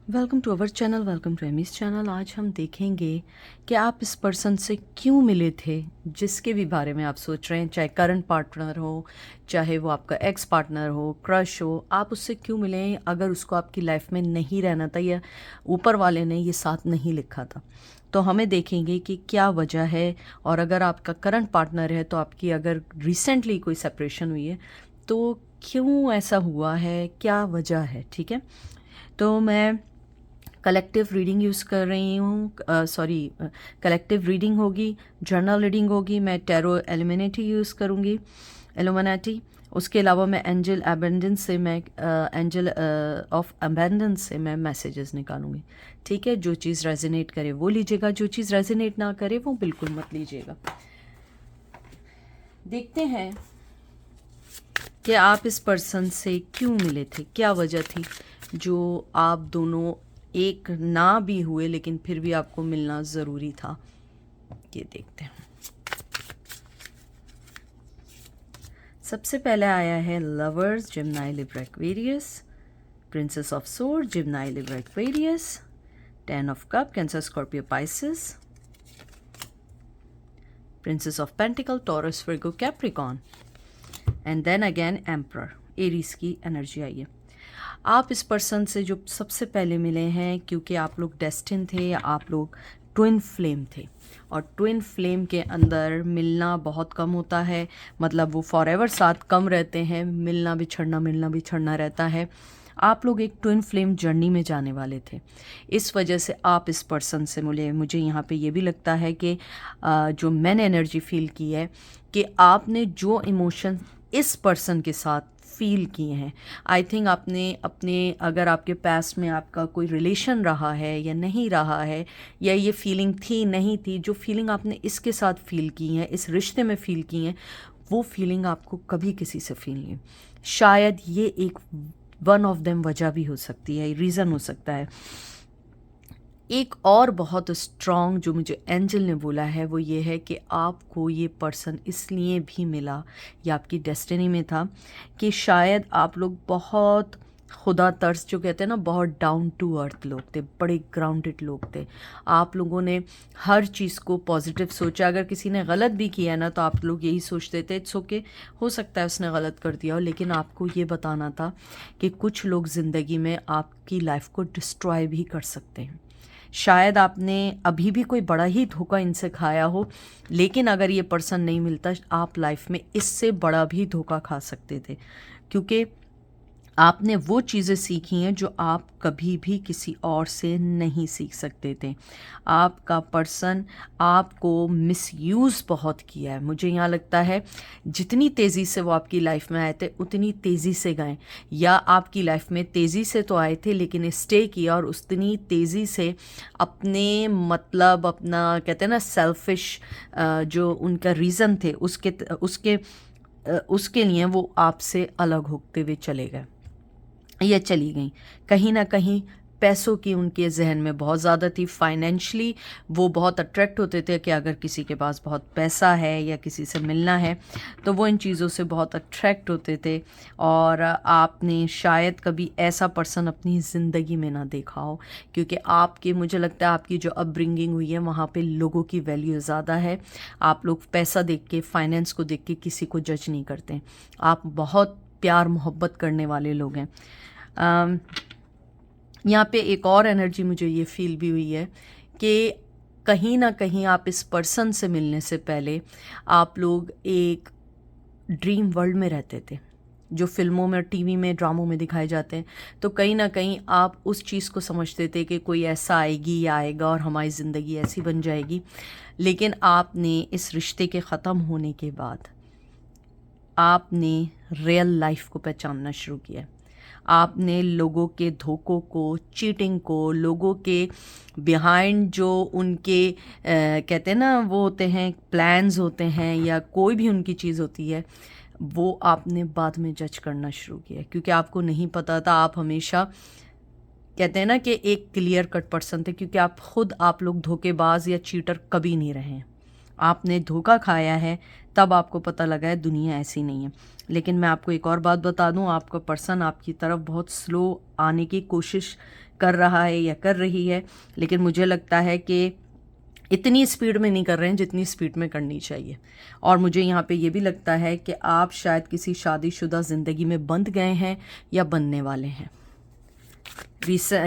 Welcome to our channel, welcome to Amy's channel. आज हम देखेंगे कि आप इस पर्सन से क्यों मिले थे जिसके भी बारे में आप सोच रहे हैं, चाहे करंट पार्टनर हो, चाहे वो आपका एक्स पार्टनर हो, क्रश हो। आप उससे क्यों मिले हैं? अगर उसको आपकी लाइफ में नहीं रहना था या ऊपर वाले ने ये साथ नहीं लिखा था, तो हमें देखेंगे कि क्या वजह है। और अगर आपका करंट पार्टनर है तो आपकी अगर रिसेंटली कोई सेपरेशन हुई है तो क्यों ऐसा हुआ है, क्या वजह है। ठीक है, तो मैं कलेक्टिव रीडिंग यूज़ कर रही हूँ। कलेक्टिव रीडिंग होगी, जर्नल रीडिंग होगी। मैं टैरो एलिमिनेटी यूज़ करूँगी, एलुमिनाटी। उसके अलावा मैं एंजल ऑफ अबेंडेंस से मैं मैसेजेस निकालूंगी। ठीक है, जो चीज़ रेजोनेट करे वो लीजिएगा, जो चीज़ रेजोनेट ना करे वो बिल्कुल मत लीजिएगा। देखते हैं कि आप इस पर्सन से क्यों मिले थे, क्या वजह थी जो आप दोनों एक ना भी हुए लेकिन फिर भी आपको मिलना ज़रूरी था। ये देखते हैं। सबसे पहले आया है lovers, Gemini, Libra, Aquarius. Princess of sword, Gemini, Libra, Aquarius. 10 of cup, Cancer, Scorpio, Pisces. Princess of pentacle, Taurus, Virgo, Capricorn. And then again emperor, Aries की एनर्जी आई है। आप इस पर्सन से जो सबसे पहले मिले हैं क्योंकि आप लोग डेस्टिन थे, आप लोग ट्विन फ्लेम थे। और ट्विन फ्लेम के अंदर मिलना बहुत कम होता है, मतलब वो फॉरएवर साथ कम रहते हैं, मिलना बिछड़ना रहता है। आप लोग एक ट्विन फ्लेम जर्नी में जाने वाले थे, इस वजह से आप इस पर्सन से मिले। मुझे यहाँ पे ये भी लगता है कि जो मैंने एनर्जी फील की है कि आपने जो इमोशन इस पर्सन के साथ फील किए हैं, आई थिंक आपने अपने, अगर आपके पास्ट में आपका कोई रिलेशन रहा है या नहीं रहा है, या ये फीलिंग थी नहीं थी, जो फीलिंग आपने इसके साथ फील की है, इस रिश्ते में फील की हैं, वो फीलिंग आपको कभी किसी से फील नहीं। शायद ये एक वन ऑफ देम वजह भी हो सकती है, रीज़न हो सकता है। एक और बहुत स्ट्रॉन्ग जो मुझे एंजल ने बोला है वो ये है कि आपको ये पर्सन इसलिए भी मिला, या आपकी डेस्टिनी में था, कि शायद आप लोग बहुत खुदा तर्स, जो कहते हैं ना, बहुत डाउन टू अर्थ लोग थे, बड़े ग्राउंडेड लोग थे। आप लोगों ने हर चीज़ को पॉजिटिव सोचा। अगर किसी ने गलत भी किया ना तो आप लोग यही सोचते थे इट्स ओके, हो सकता है उसने गलत कर दिया हो, लेकिन आपको ये बताना था कि कुछ लोग ज़िंदगी में आपकी लाइफ को डिस्ट्रॉय भी कर सकते हैं। शायद आपने अभी भी कोई बड़ा ही धोखा इनसे खाया हो, लेकिन अगर ये पर्सन नहीं मिलता आप लाइफ में इससे बड़ा भी धोखा खा सकते थे, क्योंकि आपने वो चीज़ें सीखी हैं जो आप कभी भी किसी और से नहीं सीख सकते थे। आपका पर्सन आपको मिसयूज़ बहुत किया है। मुझे यहाँ लगता है जितनी तेज़ी से वो आपकी लाइफ में आए थे उतनी तेज़ी से गए, या आपकी लाइफ में तेज़ी से तो आए थे लेकिन स्टे किया, और उतनी तेज़ी से अपने, मतलब अपना, कहते हैं ना, सेल्फिश जो उनका रीज़न थे उसके लिए वो आपसे अलग होते हुए चले गए या चली गई। कहीं ना कहीं पैसों की उनके जहन में बहुत ज़्यादा थी। फाइनेंशली वो बहुत अट्रैक्ट होते थे कि अगर किसी के पास बहुत पैसा है या किसी से मिलना है तो वो इन चीज़ों से बहुत अट्रैक्ट होते थे। और आपने शायद कभी ऐसा पर्सन अपनी ज़िंदगी में ना देखा हो, क्योंकि आपके, मुझे लगता है आपकी जो अपब्रिंगिंग हुई है वहाँ पे लोगों की वैल्यू ज़्यादा है। आप लोग पैसा देख के, फाइनेंस को देख के किसी को जज नहीं करते। आप बहुत प्यार मोहब्बत करने वाले लोग हैं। यहाँ पे एक और एनर्जी मुझे ये फील भी हुई है कि कहीं ना कहीं आप इस पर्सन से मिलने से पहले आप लोग एक ड्रीम वर्ल्ड में रहते थे, जो फिल्मों में, टीवी में, ड्रामों में दिखाए जाते हैं। तो कहीं ना कहीं आप उस चीज़ को समझते थे कि कोई ऐसा आएगी या आएगा और हमारी ज़िंदगी ऐसी बन जाएगी। लेकिन आपने इस रिश्ते के ख़त्म होने के बाद आपने रियल लाइफ को पहचानना शुरू किया। आपने लोगों के धोखों को, चीटिंग को, लोगों के बिहाइंड जो उनके कहते हैं ना, वो होते हैं, प्लान्स होते हैं या कोई भी उनकी चीज़ होती है, वो आपने बाद में जज करना शुरू किया, क्योंकि आपको नहीं पता था। आप हमेशा, कहते हैं ना, कि एक क्लियर कट पर्सन थे, क्योंकि आप लोग धोखेबाज या चीटर कभी नहीं रहे हैं। आपने धोखा खाया है तब आपको पता लगा है दुनिया ऐसी नहीं है। लेकिन मैं आपको एक और बात बता दूं, आपका पर्सन आपकी तरफ बहुत स्लो आने की कोशिश कर रहा है या कर रही है, लेकिन मुझे लगता है कि इतनी स्पीड में नहीं कर रहे हैं जितनी स्पीड में करनी चाहिए। और मुझे यहाँ पे ये भी लगता है कि आप शायद किसी शादीशुदा ज़िंदगी में बंध गए हैं या बनने वाले हैं।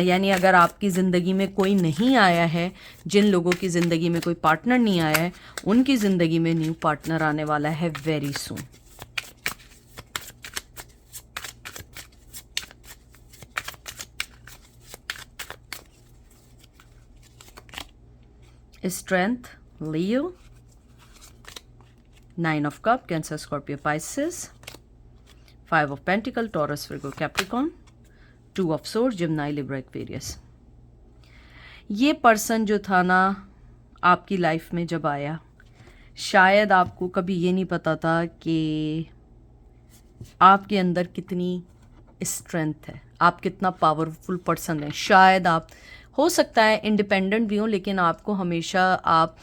यानी अगर आपकी ज़िंदगी में कोई नहीं आया है, जिन लोगों की ज़िंदगी में कोई पार्टनर नहीं आया है, उनकी ज़िंदगी में न्यू पार्टनर आने वाला है very soon. Strength Leo, 9 of cup Cancer Scorpio Pisces, 5 of pentacle Taurus Virgo Capricorn, 2 of swords Gemini Libra Aquarius. ये पर्सन जो था ना आपकी लाइफ में जब आया, शायद आपको कभी ये नहीं पता था कि आपके अंदर कितनी स्ट्रेंथ है, आप कितना पावरफुल पर्सन है। शायद आप हो सकता है इंडिपेंडेंट भी हो, लेकिन आपको हमेशा आप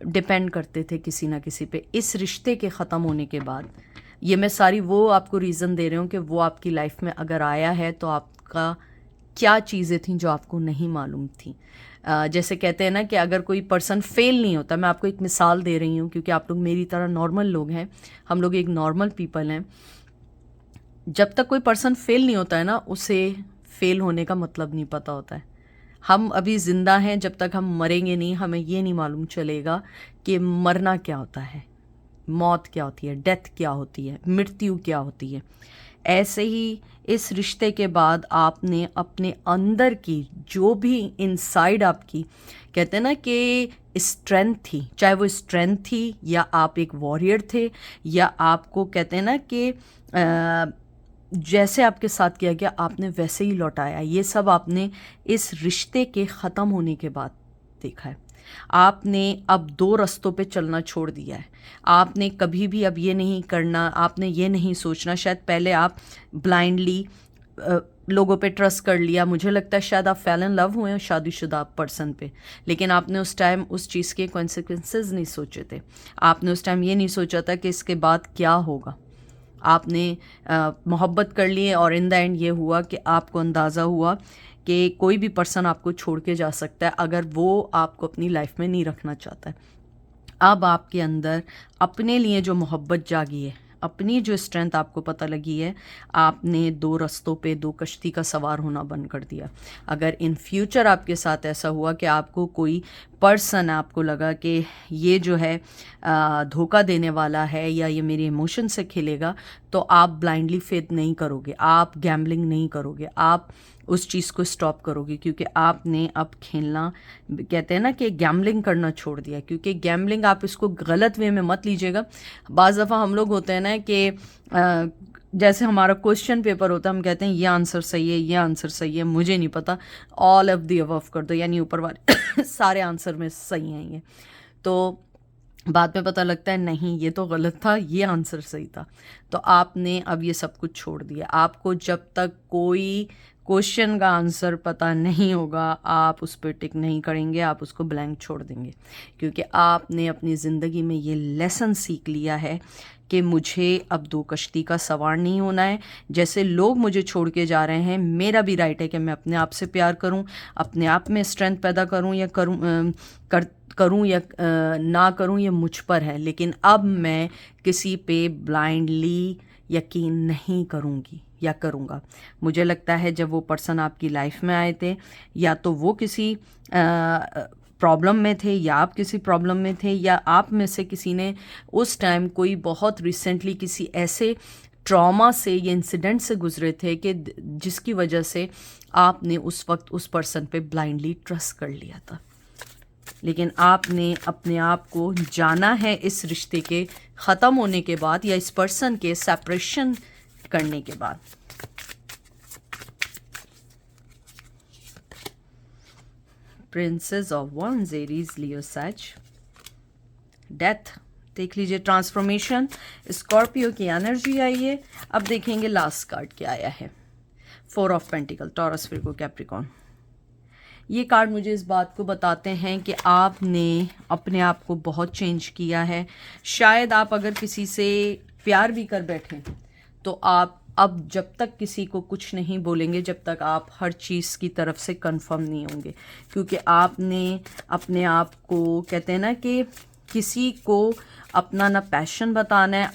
डिपेंड करते थे किसी ना किसी पे। इस रिश्ते के ख़त्म होने के बाद, ये मैं सारी वो आपको रीज़न दे रही हूँ कि वो आपकी लाइफ में अगर आया है तो आपका क्या चीज़ें थी जो आपको नहीं मालूम थी। जैसे कहते हैं ना कि अगर कोई पर्सन फेल नहीं होता, मैं आपको एक मिसाल दे रही हूँ क्योंकि आप लोग मेरी तरह नॉर्मल लोग हैं, हम लोग एक नॉर्मल पीपल हैं। जब तक कोई पर्सन फेल नहीं होता है ना, उसे फेल होने का मतलब नहीं पता होता है। हम अभी ज़िंदा हैं, जब तक हम मरेंगे नहीं, हमें ये नहीं मालूम चलेगा कि मरना क्या होता है, मौत क्या होती है, डेथ क्या होती है, मृत्यु क्या होती है। ऐसे ही इस रिश्ते के बाद आपने अपने अंदर की जो भी इनसाइड आपकी कहते हैं ना कि स्ट्रेंथ थी, चाहे वो स्ट्रेंथ थी या आप एक वॉरियर थे या आपको कहते हैं ना कि जैसे आपके साथ किया गया आपने वैसे ही लौटाया। ये सब आपने इस रिश्ते के ख़त्म होने के बाद देखा है। आपने अब 2 रास्तों पे चलना छोड़ दिया है। आपने कभी भी अब ये नहीं करना, आपने ये नहीं सोचना। शायद पहले आप ब्लाइंडली लोगों पे ट्रस्ट कर लिया। मुझे लगता है शायद आप फेल इन लव हुए हो शादीशुदा पर्सन पे, लेकिन आपने उस टाइम उस चीज़ के कॉन्सिक्वेंसेस नहीं सोचे थे। आपने उस टाइम ये नहीं सोचा था कि इसके बाद क्या होगा। आपने मोहब्बत कर ली और इन द एंड ये हुआ कि आपको अंदाज़ा हुआ कि कोई भी पर्सन आपको छोड़ के जा सकता है अगर वो आपको अपनी लाइफ में नहीं रखना चाहता है। अब आपके अंदर अपने लिए जो मोहब्बत जागी है, अपनी जो स्ट्रेंथ आपको पता लगी है, आपने 2 रास्तों पे 2 कश्ती का सवार होना बंद कर दिया। अगर इन फ्यूचर आपके साथ ऐसा हुआ कि आपको कोई पर्सन आपको लगा कि ये जो है धोखा देने वाला है या ये मेरे इमोशन से खेलेगा, तो आप ब्लाइंडली फेथ नहीं करोगे, आप गैम्बलिंग नहीं करोगे, आप उस चीज़ को स्टॉप करोगे, क्योंकि आपने अब खेलना कहते हैं ना कि गैम्बलिंग करना छोड़ दिया। क्योंकि गैम्बलिंग आप इसको गलत वे में मत लीजिएगा। बाज़ दफ़ा हम लोग होते हैं ना कि जैसे हमारा क्वेश्चन पेपर होता है, हम कहते हैं ये आंसर सही है, ये आंसर सही है, मुझे नहीं पता, ऑल ऑफ द अबव कर दो, यानी ऊपर वाले सारे आंसर में सही हैं ये। तो बाद में पता लगता है नहीं ये तो गलत था, ये आंसर सही था। तो आपने अब ये सब कुछ छोड़ दिया। आपको जब तक कोई क्वेश्चन का आंसर पता नहीं होगा आप उस पर टिक नहीं करेंगे, आप उसको ब्लैंक छोड़ देंगे, क्योंकि आपने अपनी ज़िंदगी में ये लेसन सीख लिया है कि मुझे अब 2 कश्ती का सवार नहीं होना है। जैसे लोग मुझे छोड़ के जा रहे हैं, मेरा भी राइट है कि मैं अपने आप से प्यार करूं, अपने आप में स्ट्रेंथ पैदा करूं या करूं या ना करूं, ये मुझ पर है। लेकिन अब मैं किसी पे ब्लाइंडली यकीन नहीं करूंगी या करूंगा। मुझे लगता है जब वो पर्सन आपकी लाइफ में आए थे, या तो वो किसी प्रॉब्लम में थे या आप किसी प्रॉब्लम में थे, या आप में से किसी ने उस टाइम कोई बहुत रिसेंटली किसी ऐसे ट्रॉमा से या इंसिडेंट से गुजरे थे कि जिसकी वजह से आपने उस वक्त उस पर्सन पे ब्लाइंडली ट्रस्ट कर लिया था। लेकिन आपने अपने आप को जाना है इस रिश्ते के ख़त्म होने के बाद या इस पर्सन के सेपरेशन करने के बाद। Princess of wands, Aries, Leo, Sag, death. देख लीजिए ट्रांसफॉर्मेशन, स्कॉर्पियो की एनर्जी आई है। अब देखेंगे लास्ट कार्ड क्या आया है। 4 of pentacle, Taurus, Virgo, Capricorn. ये कार्ड मुझे इस बात को बताते हैं कि आपने अपने आप को बहुत चेंज किया है। शायद आप अगर किसी से प्यार भी कर बैठें तो आप अब जब तक किसी को कुछ नहीं बोलेंगे जब तक आप हर चीज़ की तरफ से कंफर्म नहीं होंगे, क्योंकि आपने अपने आप को, कहते हैं ना कि किसी को अपना ना पैशन बताना है,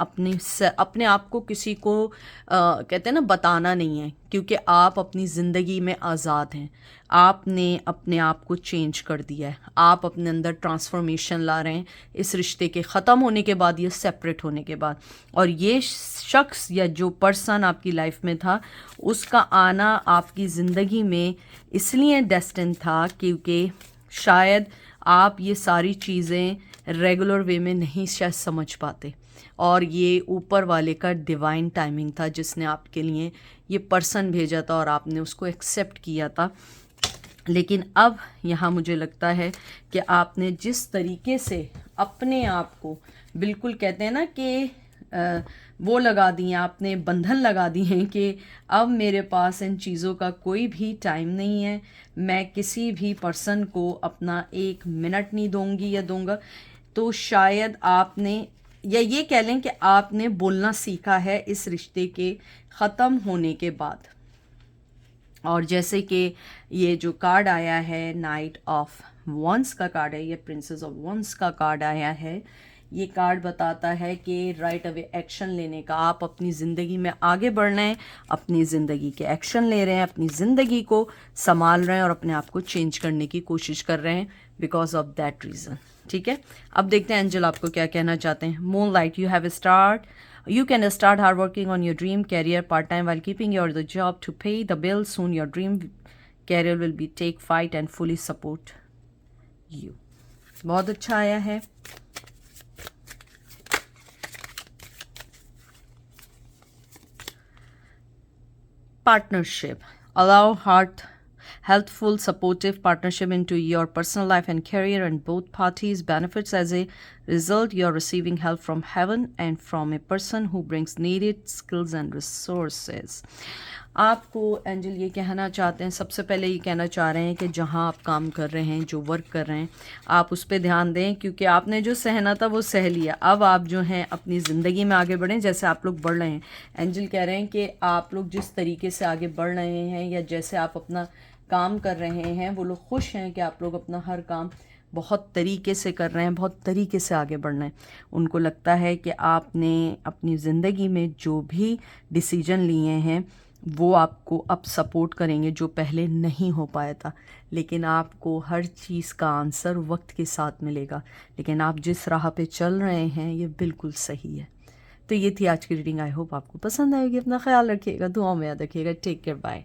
अपने आप को किसी को कहते हैं ना बताना नहीं है, क्योंकि आप अपनी ज़िंदगी में आज़ाद हैं। आपने अपने आप को चेंज कर दिया है, आप अपने अंदर ट्रांसफॉर्मेशन ला रहे हैं इस रिश्ते के ख़त्म होने के बाद, ये सेपरेट होने के बाद। और ये शख्स या जो पर्सन आपकी लाइफ में था, उसका आना आपकी ज़िंदगी में इसलिए डेस्टिन था क्योंकि शायद आप ये सारी चीज़ें रेगुलर वे में नहीं शायद समझ पाते, और ये ऊपर वाले का डिवाइन टाइमिंग था जिसने आपके लिए ये पर्सन भेजा था और आपने उसको एक्सेप्ट किया था। लेकिन अब यहाँ मुझे लगता है कि आपने जिस तरीके से अपने आप को बिल्कुल, कहते हैं ना कि वो लगा दिए, आपने बंधन लगा दिए हैं कि अब मेरे पास इन चीज़ों का कोई भी टाइम नहीं है, मैं किसी भी पर्सन को अपना 1 मिनट नहीं दूंगी या दूंगा। तो शायद आपने, या ये कह लें कि आपने बोलना सीखा है इस रिश्ते के ख़त्म होने के बाद। और जैसे कि ये जो कार्ड आया है, नाइट ऑफ वंस का कार्ड है, ये प्रिंसेस ऑफ वंस का कार्ड आया है। ये कार्ड बताता है कि राइट अवे एक्शन लेने का, आप अपनी ज़िंदगी में आगे बढ़ रहे हैं, अपनी ज़िंदगी के एक्शन ले रहे हैं, अपनी ज़िंदगी को संभाल रहे हैं और अपने आप को चेंज करने की कोशिश कर रहे हैं बिकॉज ऑफ दैट रीज़न। ठीक है, अब देखते हैं एंजल आपको क्या कहना चाहते हैं। Moon light, you have start, you can start hard working on your dream career part time while keeping your the job to pay the bills. Soon your dream career will be take fight and fully support you. बहुत अच्छा आया है। Partnership, allow healthful supportive partnership into your personal life and career, and both parties benefits. As a result, you are receiving help from heaven and from a person who brings needed skills and resources. आपको angel ये कहना चाहते हैं, सबसे पहले ये कहना चाह रहे हैं कि जहाँ आप काम कर रहे हैं, जो वर्क कर रहे हैं, आप उस पर ध्यान दें, क्योंकि आपने जो सहना था वो सह लिया। अब आप जो हैं अपनी ज़िंदगी में आगे बढ़ें जैसे आप लोग बढ़ रहे हैं। एंजल कह रहे हैं कि आप लोग जिस तरीके से आगे बढ़ रहे हैं या जैसे आप अपना काम कर रहे हैं, वो लोग खुश हैं कि आप लोग अपना हर काम बहुत तरीके से कर रहे हैं, बहुत तरीके से आगे बढ़ना है। उनको लगता है कि आपने अपनी ज़िंदगी में जो भी डिसीजन लिए हैं वो आपको अब सपोर्ट करेंगे, जो पहले नहीं हो पाया था। लेकिन आपको हर चीज़ का आंसर वक्त के साथ मिलेगा, लेकिन आप जिस राह पे चल रहे हैं ये बिल्कुल सही है। तो ये थी आज की रीडिंग। आई होप आपको पसंद आएगी। अपना ख्याल रखिएगा, दुआओं में याद रखिएगा। Take care, bye.